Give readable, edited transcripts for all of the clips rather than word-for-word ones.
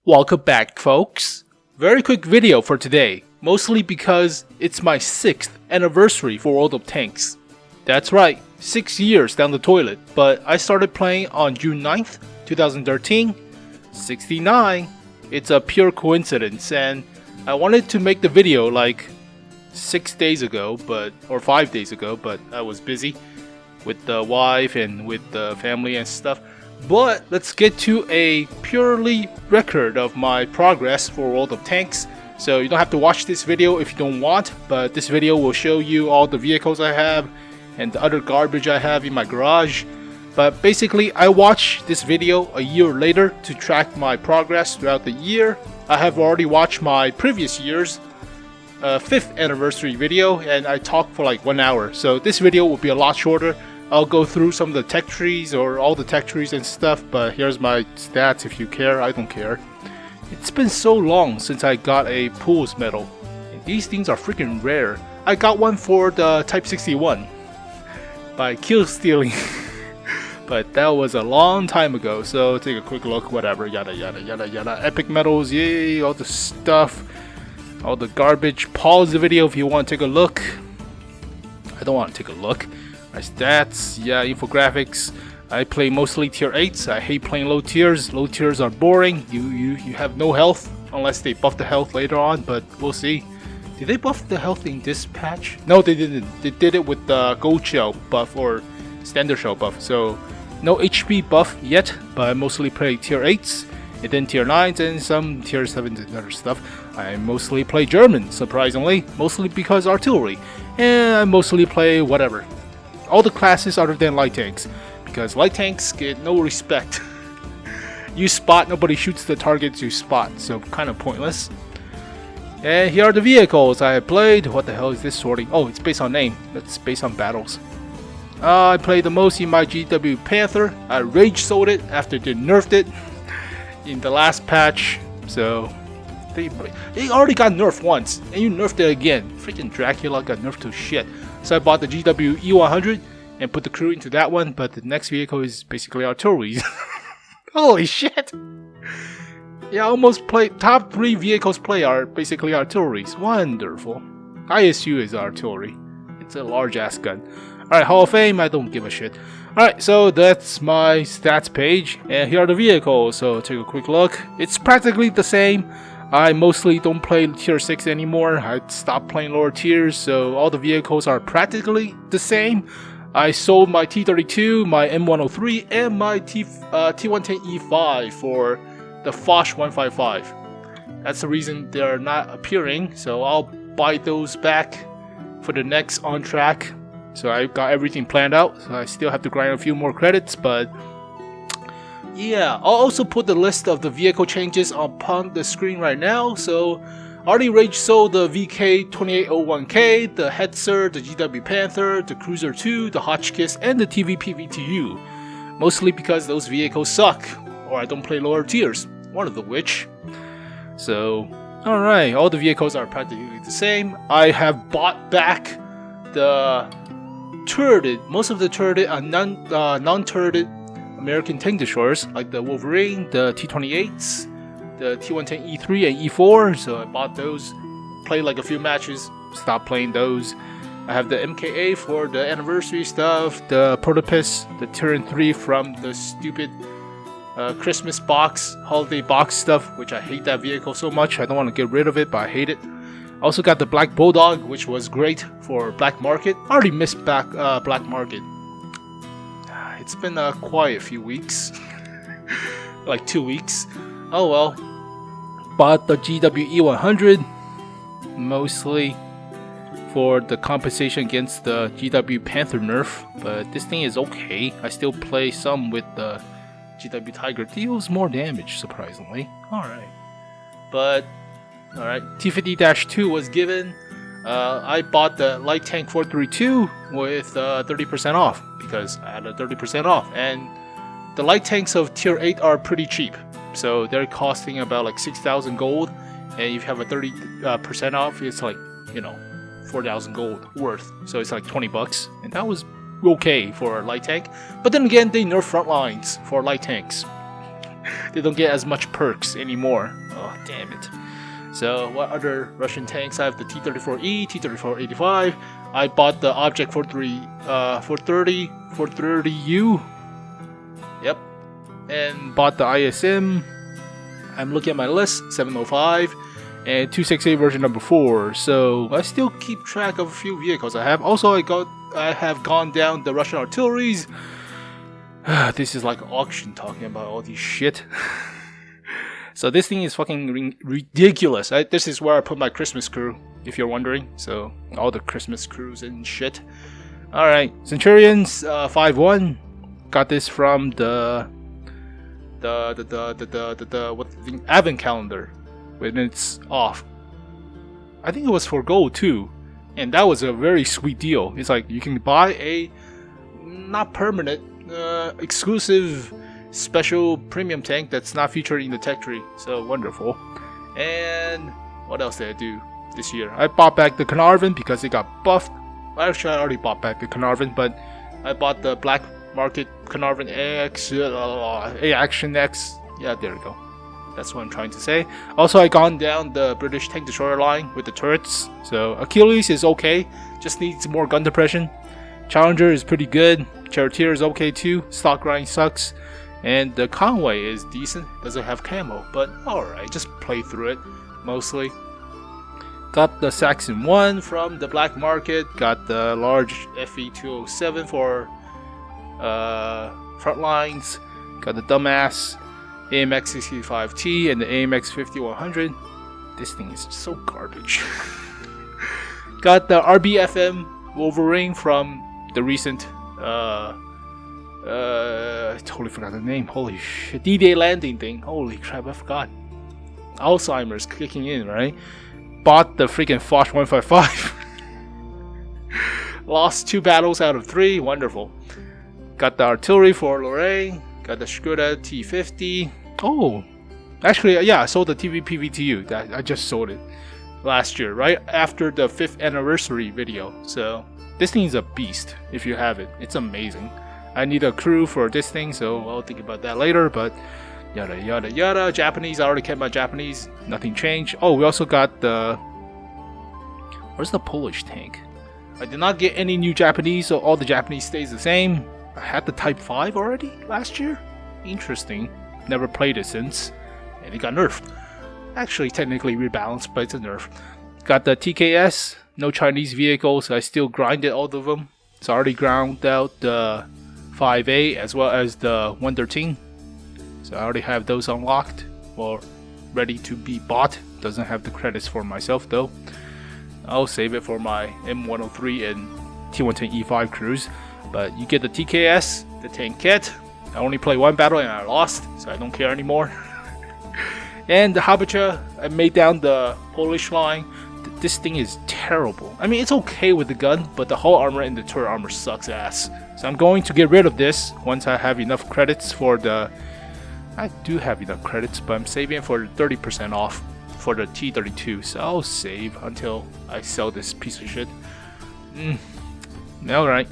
Welcome back, folks. Very quick video for today, mostly because it's my 6th anniversary for World of Tanks. That's right, 6 years down the toilet, but I started playing on June 9th, 2013, 69. It's a pure coincidence, and I wanted to make the video like 6 days ago, or 5 days ago, but I was busy with the wife and with the family and stuff. But let's get to a purely record of my progress for World of Tanks. So you don't have to watch this video if you don't want, but this video will show you all the vehicles I have and the other garbage I have in my garage. But basically, I watched this video a year later to track my progress throughout the year. I have already watched my previous year's 5th anniversary video, and I talked for like 1 hour. So this video will be a lot shorter. I'll go through some of the tech trees or all the tech trees and stuff, but here's my stats if you care. I don't care. It's been so long since I got a Pools medal. And these things are freaking rare. I got one for the Type 61 by kill stealing. But that was a long time ago, so take a quick look, whatever, yada yada yada yada. Epic medals, yay, all the stuff, all the garbage. Pause the video if you want to take a look. I don't want to take a look. My stats, yeah, infographics. I play mostly tier 8s. I hate playing low tiers. Low tiers are boring. You have no health unless they buff the health later on, but we'll see. Did they buff the health in this patch? No, they didn't. They did it with the gold shell buff or standard shell buff. So no HP buff yet, but I mostly play tier 8s and then tier 9s and some tier 7s and other stuff. I mostly play German, surprisingly, mostly because artillery. And I mostly play whatever. All the classes other than light tanks, because light tanks get no respect. You spot, nobody shoots the targets you spot, so kind of pointless. And here are the vehicles I have played. What the hell is this sorting? Oh, it's based on name. That's based on battles. I played the most in my GW Panther. I rage sold it after they nerfed it in the last patch. So they already got nerfed once, and you nerfed it again. Freaking Dracula got nerfed to shit. So I bought the GW E100 and put the crew into that one, but the next vehicle is basically artillery. Holy shit! Yeah, almost play top 3 vehicles play are basically artilleries. Wonderful. ISU is artillery. It's a large ass gun. Alright, Hall of Fame, I don't give a shit. Alright, so that's my stats page, and here are the vehicles, so take a quick look. It's practically the same. I mostly don't play tier 6 anymore. I stopped playing lower tiers, so all the vehicles are practically the same. I sold my T32, my M103, and my T110E5 for the Foch 155. That's the reason they're not appearing, so I'll buy those back for the next on track. So I got everything planned out, so I still have to grind a few more credits, but yeah, I'll also put the list of the vehicle changes upon the screen right now. So already rage sold the VK2801K, the Hetzer, the GW Panther, the Cruiser 2, the Hotchkiss, and the TVP VTU. Mostly because those vehicles suck, or I don't play lower tiers, one of the which. So, alright, all the vehicles are practically the same. I have bought back the turreted, most of the turreted and non-turreted American tank destroyers, like the Wolverine, the T-28s, the T-110E3 and E4, so I bought those, played like a few matches, stopped playing those. I have the MKA for the anniversary stuff, the Protopus, the Tyran 3 from the stupid Christmas box, holiday box stuff, which I hate that vehicle so much. I don't want to get rid of it, but I hate it. I also got the Black Bulldog, which was great for Black Market. I already missed Black Market. It's been a quiet few weeks. Like 2 weeks. Oh well. Bought the GW E100 mostly for the compensation against the GW Panther nerf, but this thing is okay. I still play some with the GW Tiger. Deals more damage, surprisingly. Alright. But alright, T50-2 was given. I bought the Light Tank 432 with 30% off because I had a 30% off, and the light tanks of tier 8 are pretty cheap, so they're costing about like 6,000 gold, and if you have a 30% off, it's like, you know, 4,000 gold worth, so it's like 20 bucks, and that was okay for a light tank. But then again, they nerf front lines for light tanks. They don't get as much perks anymore. Oh, damn it. So, what other Russian tanks? I have the T-34E, T-34-85. I bought the Object 430U. Yep. And bought the ISM. I'm looking at my list, 705. And 268 version number 4. So, I still keep track of a few vehicles I have. Also, I have gone down the Russian artilleries. This is like an auction talking about all this shit. So this thing is fucking ridiculous. This is where I put my Christmas crew, if you're wondering. So all the Christmas crews and shit. All right, Centurions 5-1. Got this from the advent calendar when it's off. I think it was for gold too, and that was a very sweet deal. It's like you can buy a not permanent, exclusive. Special premium tank that's not featured in the tech tree, so wonderful. And what else did I do this year? I bought back the Carnarvon because it got buffed. Actually, I already bought back the Carnarvon, but I bought the black market Carnarvon Action X. Yeah, there we go. That's what I'm trying to say. Also, I gone down the British tank destroyer line with the turrets. So Achilles is okay, just needs more gun depression. Challenger is pretty good. Charioteer is okay too. Stock grind sucks. And the Conway is decent, doesn't have camo, but alright, just play through it, mostly. Got the Saxon 1 from the black market, got the large FE207 for front lines, got the dumbass AMX 65T and the AMX 5100. This thing is so garbage. Got the RBFM Wolverine from the recent I totally forgot the name. Holy shit. D-Day landing thing. Holy crap, I forgot. Alzheimer's kicking in, right? Bought the freaking Foch 155. Lost 2 battles out of 3. Wonderful. Got the artillery for Lorraine. Got the Skoda T50. Oh, actually, yeah, I sold the PVTU. I just sold it last year, right after the 5th anniversary video. So this thing is a beast if you have it. It's amazing. I need a crew for this thing, so I'll think about that later, but yada yada yada. Japanese, I already kept my Japanese, nothing changed. Oh, we also got the... Where's the Polish tank? I did not get any new Japanese, so all the Japanese stays the same. I had the Type 5 already last year? Interesting. Never played it since. And it got nerfed. Actually, technically rebalanced, but it's a nerf. Got the TKS, no Chinese vehicles, I still grinded all of them. So I already ground out the 5A as well as the 113. So I already have those unlocked or ready to be bought. Doesn't have the credits for myself though. I'll save it for my M103 and T110E5 crews. But you get the TKS, the tank kit. I only played 1 battle and I lost, so I don't care anymore. And the Habicha, I made down the Polish line. This thing is terrible. I mean, it's okay with the gun, but the hull armor and the turret armor sucks ass. So I'm going to get rid of this once I have enough credits for the... I do have enough credits, but I'm saving it for 30% off for the T32. So I'll save until I sell this piece of shit. Alright.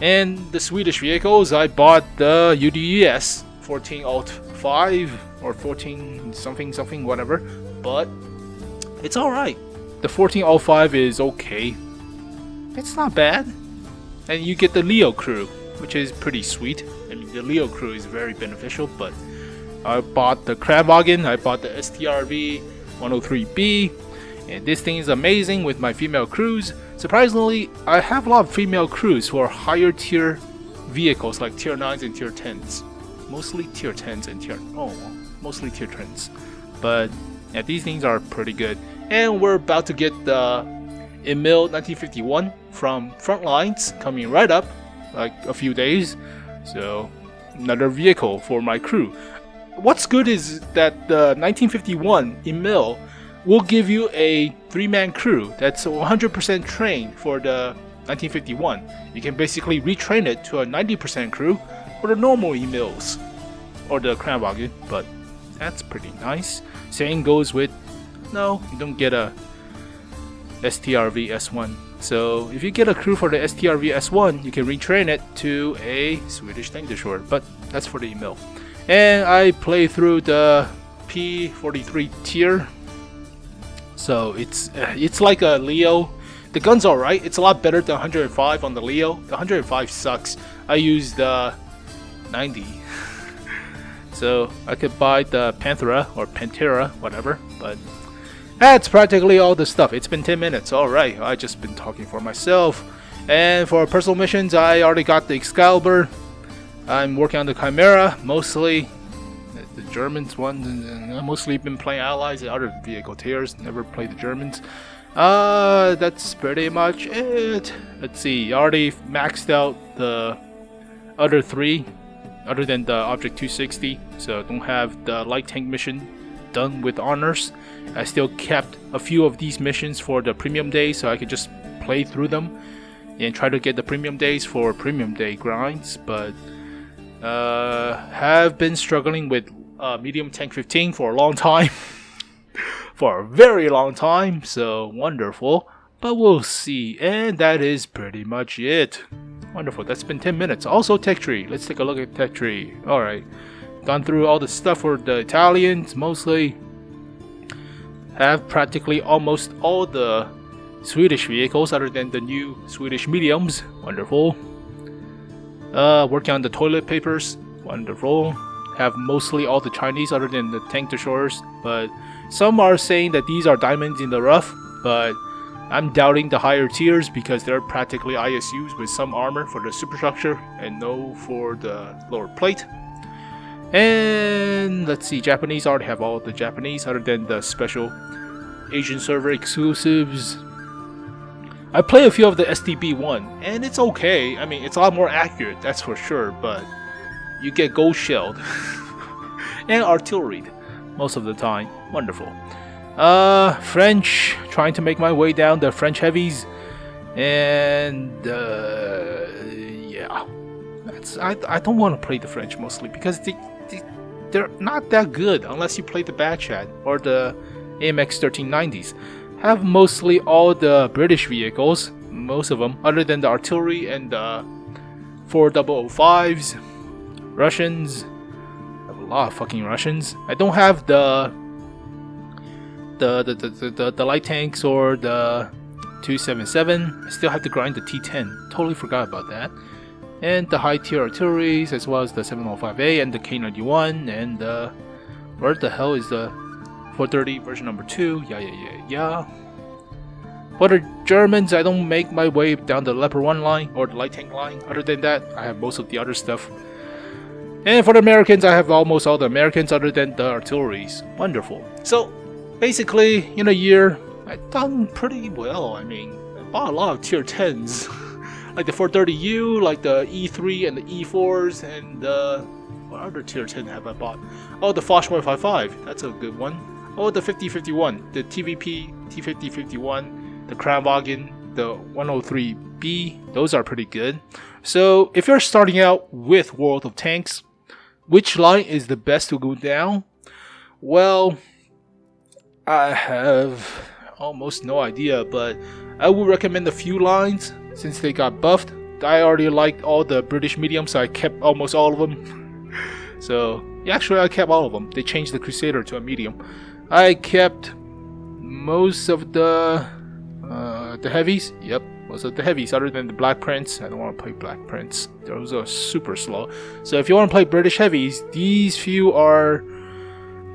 And the Swedish vehicles, I bought the UDES 14 Alt 5 or 14 something whatever, but it's alright. The 14 Alt 5 is okay. It's not bad. And you get the Leo crew, which is pretty sweet. I mean, the Leo crew is very beneficial, but I bought the Kramwagen, I bought the STRV 103B, and this thing is amazing with my female crews. Surprisingly, I have a lot of female crews for higher tier vehicles like tier 9s and tier 10s. Mostly tier 10s and mostly tier 10s. But yeah, these things are pretty good. And we're about to get the Emil 1951 from Frontlines coming right up, like a few days. So another vehicle for my crew. What's good is that the 1951 Emil will give you a 3-man crew that's 100% trained for the 1951. You can basically retrain it to a 90% crew for the normal Emils or the Kramwagen, but that's pretty nice. Same goes with, no, you don't get a STRV S1. So if you get a crew for the STRV S1, you can retrain it to a Swedish tank destroyer, but that's for the Emil. And I play through the P43 tier. So it's like a Leo. The gun's alright. It's a lot better than 105 on the Leo. The 105 sucks. I used the 90. So I could buy the Pantera, whatever. But that's practically all the stuff. It's been 10 minutes. Alright, I just been talking for myself. And for personal missions, I already got the Excalibur. I'm working on the Chimera, mostly. The Germans one, and I mostly been playing Allies and other vehicle tiers. Never played the Germans. That's pretty much it. Let's see, I already maxed out the other 3, other than the Object 260. So I don't have the light tank mission done with honors. I still kept a few of these missions for the premium days, so I could just play through them and try to get the premium days for premium day grinds. But have been struggling with medium tank 15 for a long time. For a very long time, so wonderful. But we'll see, and that is pretty much it. Wonderful, that's been 10 minutes. Also tech tree, let's take a look at tech tree. Alright, gone through all the stuff for the Italians, mostly. Have practically almost all the Swedish vehicles other than the new Swedish mediums. Wonderful. Working on the toilet papers. Wonderful. Have mostly all the Chinese other than the tank destroyers, but some are saying that these are diamonds in the rough, but I'm doubting the higher tiers because they're practically ISUs with some armor for the superstructure and no for the lower plate. And let's see, Japanese already have all the Japanese other than the special Asian server exclusives. I play a few of the STB1 and it's okay. I mean, it's a lot more accurate, that's for sure, but you get gold shelled and artilleried most of the time. Wonderful. French, trying to make my way down the French heavies, and yeah, I don't want to play the French mostly because they're not that good unless you play the Bad Chat or the AMX 1390s. Have mostly all the British vehicles, most of them, other than the artillery and the 4005s. Russians, I have a lot of fucking Russians. I don't have the light tanks or the 277. I still have to grind the T10. Totally forgot about that. And the high tier artilleries, as well as the 705A and the K91, and where the hell is the 430 version number 2? Yeah. For the Germans, I don't make my way down the Leopard 1 line or the light tank line. Other than that, I have most of the other stuff. And for the Americans, I have almost all the Americans other than the artilleries. Wonderful. So, basically, in a year, I've done pretty well. I mean, I bought a lot of tier 10s. Like the 430U, like the E3 and the E4s, and what other tier 10 have I bought? Oh, the Foch 155. That's a good one. Oh, the 5051. The TVP T5051. The Kranwagen. The 103B. Those are pretty good. So, if you're starting out with World of Tanks, which line is the best to go down? Well, I have almost no idea, but I would recommend a few lines since they got buffed. I already liked all the British mediums, so I kept almost all of them. So, yeah, actually, I kept all of them. They changed the Crusader to a medium. I kept most of the heavies. Yep. Most of the heavies, other than the Black Prince. I don't want to play Black Prince. Those are super slow. So if you want to play British heavies, these few are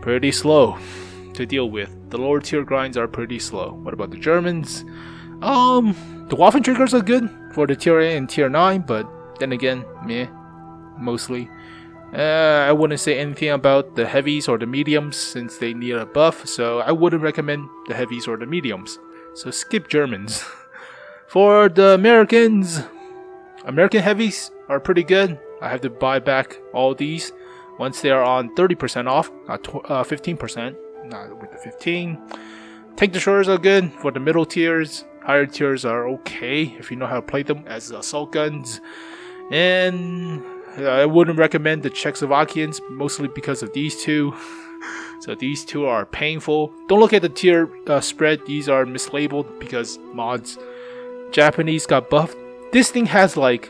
pretty slow to deal with. The lower tier grinds are pretty slow. What about the Germans? The Waffen triggers are good for the tier 8 and tier 9, but then again, meh, mostly. I wouldn't say anything about the heavies or the mediums since they need a buff, so I wouldn't recommend the heavies or the mediums. So skip Germans. For the Americans, American heavies are pretty good. I have to buy back all these once they are on 30% off, not 15%, not with the 15. Tank destroyers are good for the middle tiers. Higher tiers are okay if you know how to play them as assault guns. And I wouldn't recommend the Czechoslovakians, mostly because of these two. So these two are painful. Don't look at the tier spread. These are mislabeled because mods. Japanese got buffed. This thing has like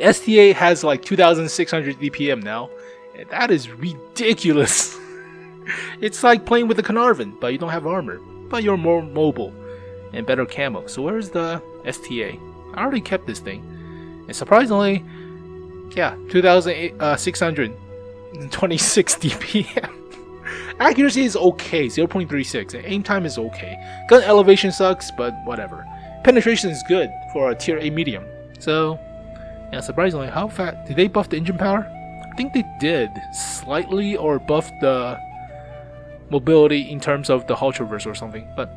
STA has like 2600 DPM now, And that is ridiculous. It's like playing with a Carnarvon, but you don't have armor, but you're more mobile and better camo. So where's the STA? I already kept this thing, and surprisingly, yeah, 2,626 DPM. Accuracy is okay, 0.36, and aim time is okay. Gun elevation sucks, but whatever. Penetration is good for a tier A medium. So, yeah, surprisingly, how fast did they buff the engine power? I think they did slightly, or buff the mobility in terms of the hull traverse or something. But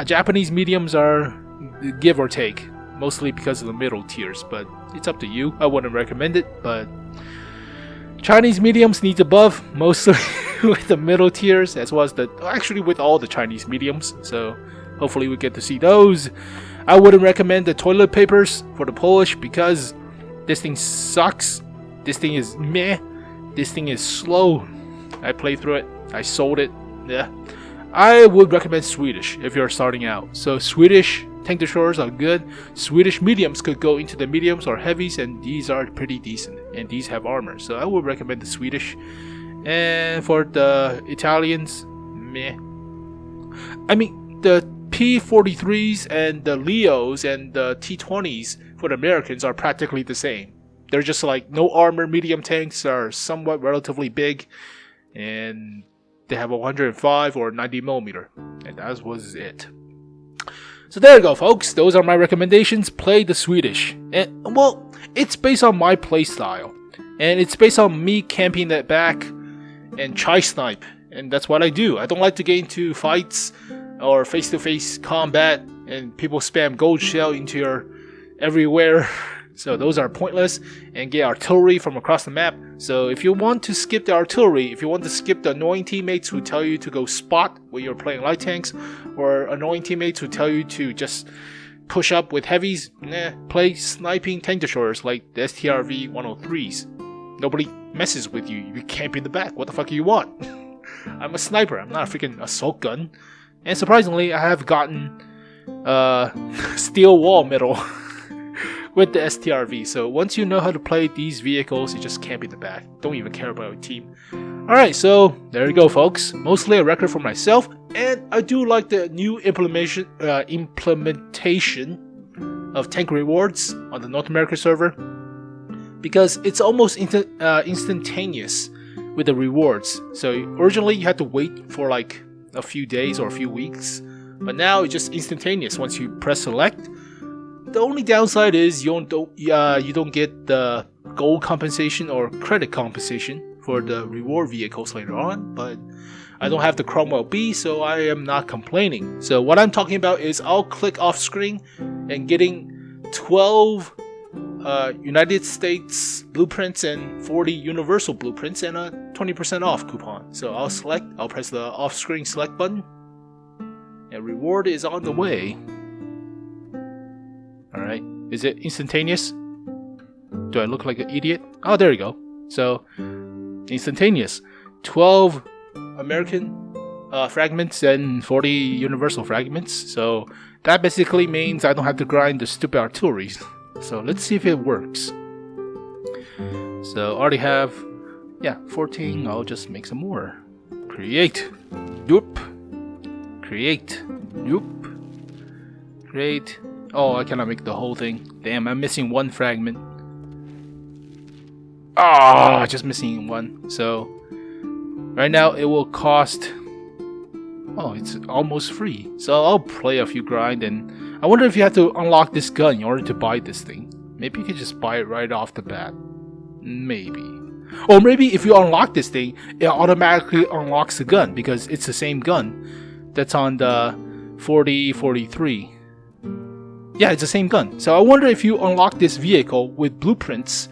Japanese mediums are give or take, mostly because of the middle tiers. But it's up to you. I wouldn't recommend it, but Chinese mediums need to buff, mostly with the middle tiers, as well as actually with all the Chinese mediums. So hopefully we get to see those. I wouldn't recommend the toilet papers for the Polish because this thing sucks. This thing is meh. This thing is slow. I played through it. I sold it. Yeah. I would recommend Swedish if you're starting out. So Swedish tank destroyers are good. Swedish mediums could go into the mediums or heavies, and these are pretty decent. And these have armor. So I would recommend the Swedish. And for the Italians, meh. I mean, the P43s and the Leos and the T20s for the Americans are practically the same. They're just like no armor medium tanks, are somewhat relatively big, and they have a 105 or 90mm, and that was it. So there you go, folks. Those are my recommendations. Play the Swedish, and well, it's based on my playstyle, and it's based on me camping that back and try snipe, and that's what I do. I don't like to get into fights or face-to-face combat, and people spam gold shell into your everywhere. So those are pointless, and get artillery from across the map. So if you want to skip the artillery, if you want to skip the annoying teammates who tell you to go spot when you're playing light tanks, or annoying teammates who tell you to just push up with heavies, play sniping tank destroyers like the STRV 103s. Nobody messes with you. You camp in the back. What the fuck do you want? I'm a sniper. I'm not a freaking assault gun. And surprisingly, I have gotten steel wall medal with the STRV. So once you know how to play these vehicles, you just camp in the back. Don't even care about your team. Alright, so there you go, folks. Mostly a record for myself. And I do like the new implementation of tank rewards on the North America server, because it's almost instantaneous with the rewards. So originally you had to wait for like a few days or a few weeks, but now it's just instantaneous once you press select. The only downside is you don't get the gold compensation or credit compensation for the reward vehicles later on, but I don't have the Cromwell B, so I am not complaining. So what I'm talking about is I'll click off screen and getting 12 United States blueprints and 40 universal blueprints and a 20% off coupon. So I'll press the off screen select button, and reward is on the way. Alright, is it instantaneous? Do I look like an idiot? Oh, there you go. So, instantaneous. 12 American fragments and 40 universal fragments. So, that basically means I don't have to grind the stupid artillery. So, let's see if it works. So, already have, 14. I'll just make some more. Create. Doop. Create. Doop. Create. Oh, I cannot make the whole thing. Damn, I'm missing one fragment. Ah, just missing one. So, right now it will cost... Oh, it's almost free. So I'll play a few grind, and I wonder if you have to unlock this gun in order to buy this thing. Maybe you can just buy it right off the bat. Maybe. Or maybe if you unlock this thing, it automatically unlocks the gun, because it's the same gun that's on the 4043. Yeah, it's the same gun. So I wonder if you unlock this vehicle with blueprints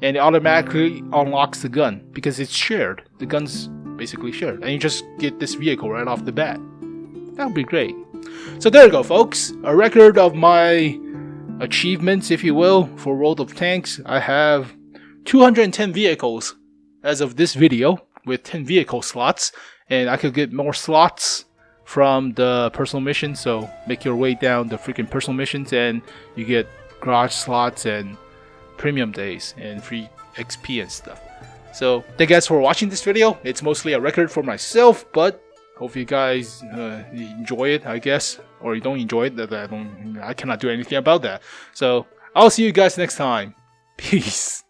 and it automatically unlocks the gun, because it's shared. The gun's basically shared, and you just get this vehicle right off the bat. That would be great. So there you go, folks. A record of my achievements, if you will, for World of Tanks. I have 210 vehicles as of this video, with 10 vehicle slots, and I could get more slots from the personal missions. So make your way down the freaking personal missions, and you get garage slots and premium days and free XP and stuff. So thank you guys for watching this video. It's mostly a record for myself, but hope you guys enjoy it, I guess, or you don't enjoy it. I cannot do anything about that. So I'll see you guys next time. Peace.